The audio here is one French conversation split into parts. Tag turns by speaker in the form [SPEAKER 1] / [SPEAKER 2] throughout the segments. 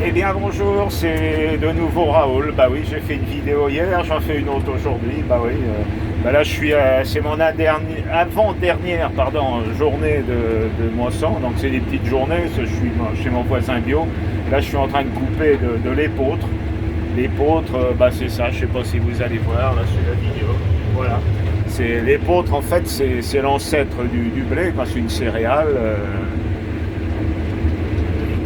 [SPEAKER 1] Eh bien bonjour, c'est de nouveau Raoul. Bah oui, j'ai fait une vidéo hier, j'en fais une autre aujourd'hui. Bah oui, là je suis, c'est mon avant-dernière journée de moisson. Donc c'est des petites journées. Je suis chez mon voisin bio. Là je suis en train de couper de l'épeautre. L'épeautre, bah c'est ça. Je sais pas si vous allez voir là sur la vidéo. Voilà. C'est l'épeautre en fait, c'est l'ancêtre du blé, quoi. C'est une céréale.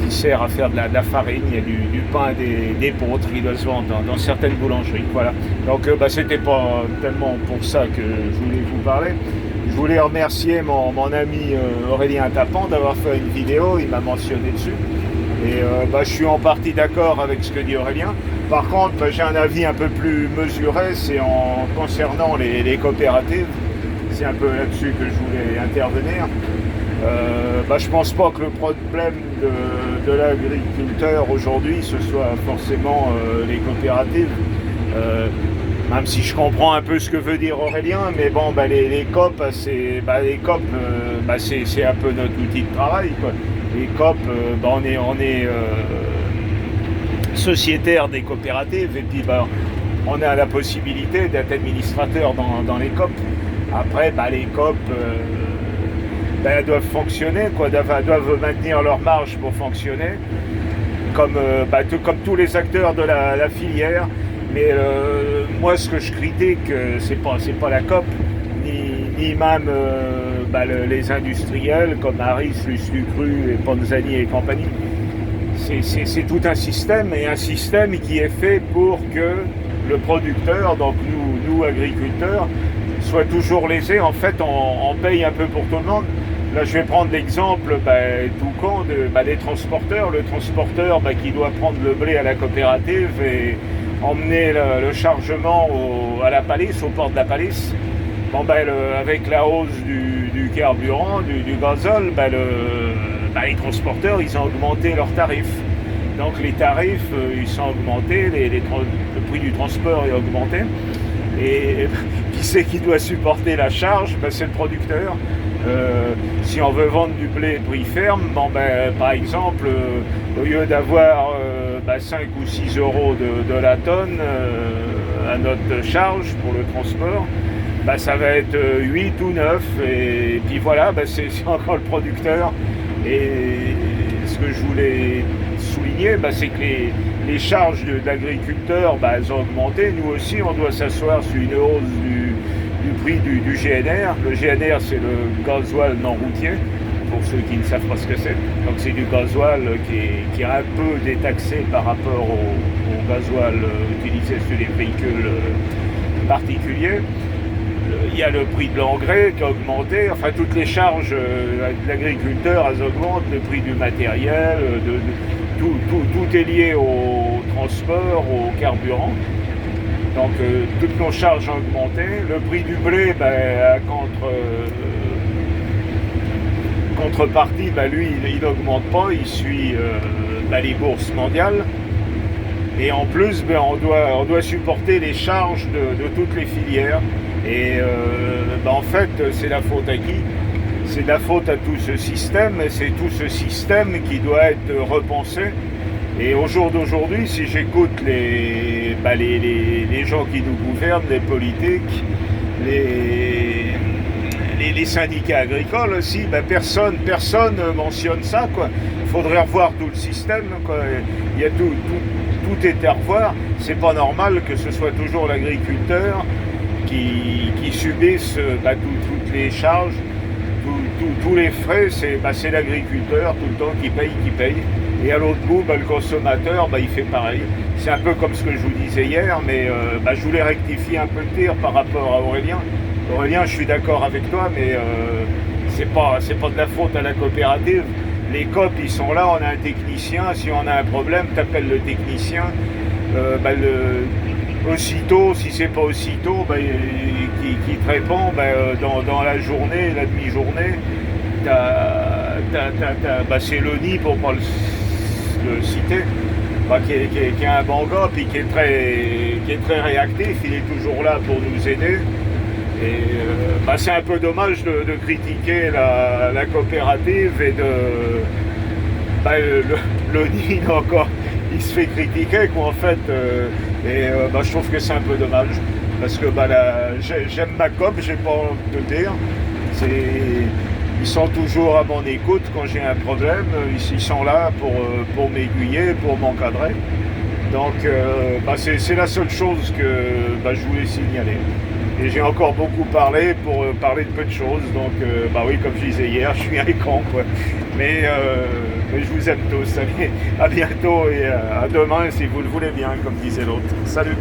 [SPEAKER 1] Sert à faire de la farine, il y a du pain, des pâtes qui doivent se vendre dans certaines boulangeries. Voilà. Donc c'était pas tellement pour ça que je voulais vous parler. Je voulais remercier mon ami Aurélien Tapant d'avoir fait une vidéo, il m'a mentionné dessus. Et je suis en partie d'accord avec ce que dit Aurélien. Par contre, j'ai un avis un peu plus mesuré, c'est en concernant les coopératives. C'est un peu là-dessus que je voulais intervenir. Je pense pas que le problème de l'agriculteur aujourd'hui ce soit forcément les coopératives, même si je comprends un peu ce que veut dire Aurélien, mais bon, les COP, c'est un peu notre outil de travail, quoi. Les COP, on est sociétaire des coopératives et puis on a la possibilité d'être administrateur dans les COP. Après, les COP elles doivent fonctionner, quoi, doivent maintenir leur marge pour fonctionner, comme tous les acteurs de la filière. Mais moi, ce que je critique, c'est pas la COP, ni même les industriels comme Harris, Luce-Lucru et Panzani et compagnie. C'est tout un système, et un système qui est fait pour que le producteur, donc nous agriculteurs, soit toujours lésé. En fait, on paye un peu pour tout le monde. Là, je vais prendre l'exemple tout con des transporteurs. Le transporteur qui doit prendre le blé à la coopérative et emmener le chargement à la palisse, au port de la palisse. Avec la hausse du carburant, du gazole, les transporteurs, ils ont augmenté leurs tarifs. Donc les tarifs, ils sont augmentés, le prix du transport est augmenté. Et qui c'est qui doit supporter la charge? C'est le producteur. Si on veut vendre du blé prix ferme, par exemple, au lieu d'avoir 5 ou 6 euros de la tonne à notre charge pour le transport, ça va être 8 ou 9. Et puis voilà, c'est encore le producteur. Et ce que je voulais souligner, c'est que les charges de l'agriculteur, elles ont augmenté. Nous aussi, on doit s'asseoir sur une hausse du prix du GNR. Le GNR, c'est le gasoil non routier, pour ceux qui ne savent pas ce que c'est. Donc c'est du gasoil qui est un peu détaxé par rapport au gasoil utilisé sur les véhicules particuliers. Il y a le prix de l'engrais qui a augmenté. Enfin, toutes les charges de l'agriculteur, elles augmentent. Le prix du matériel, tout est lié au transport, au carburant. Donc toutes nos charges ont augmenté. Le prix du blé, contrepartie, lui, il n'augmente pas, il suit les bourses mondiales. Et en plus, on doit supporter les charges de toutes les filières. Et en fait, c'est la faute à qui? C'est la faute à tout ce système, et c'est tout ce système qui doit être repensé. Et au jour d'aujourd'hui, si j'écoute les gens qui nous gouvernent, les politiques, les syndicats agricoles aussi, personne mentionne ça, quoi. Il faudrait revoir tout le système, quoi. Il y a tout est à revoir. C'est pas normal que ce soit toujours l'agriculteur qui subisse toutes les charges, tous les frais. C'est l'agriculteur tout le temps qui paye. Et à l'autre bout, le consommateur, il fait pareil. C'est un peu comme ce que je vous disais hier, mais je voulais rectifier un peu le tir par rapport à Aurélien. Aurélien, je suis d'accord avec toi, mais c'est pas de la faute à la coopérative. Les COP, ils sont là, on a un technicien. Si on a un problème, t'appelles le technicien. Aussitôt, si c'est pas aussitôt, qui te répond, dans la journée, la demi-journée, c'est Loni pour pas le citer, qui est un bon gars, puis qui est très réactif, il est toujours là pour nous aider. Et c'est un peu dommage de critiquer la coopérative et de Loni il se fait critiquer, quoi, en fait. Je trouve que c'est un peu dommage. Parce que j'aime ma COP, j'ai pas honte de le dire. Ils sont toujours à mon écoute quand j'ai un problème. Ils sont là pour m'aiguiller, pour m'encadrer. Donc, c'est la seule chose que je voulais signaler. Et j'ai encore beaucoup parlé pour parler de peu de choses. Donc, oui, comme je disais hier, je suis un con, quoi. Mais je vous aime tous. Allez, à bientôt et à demain si vous le voulez bien, comme disait l'autre. Salut!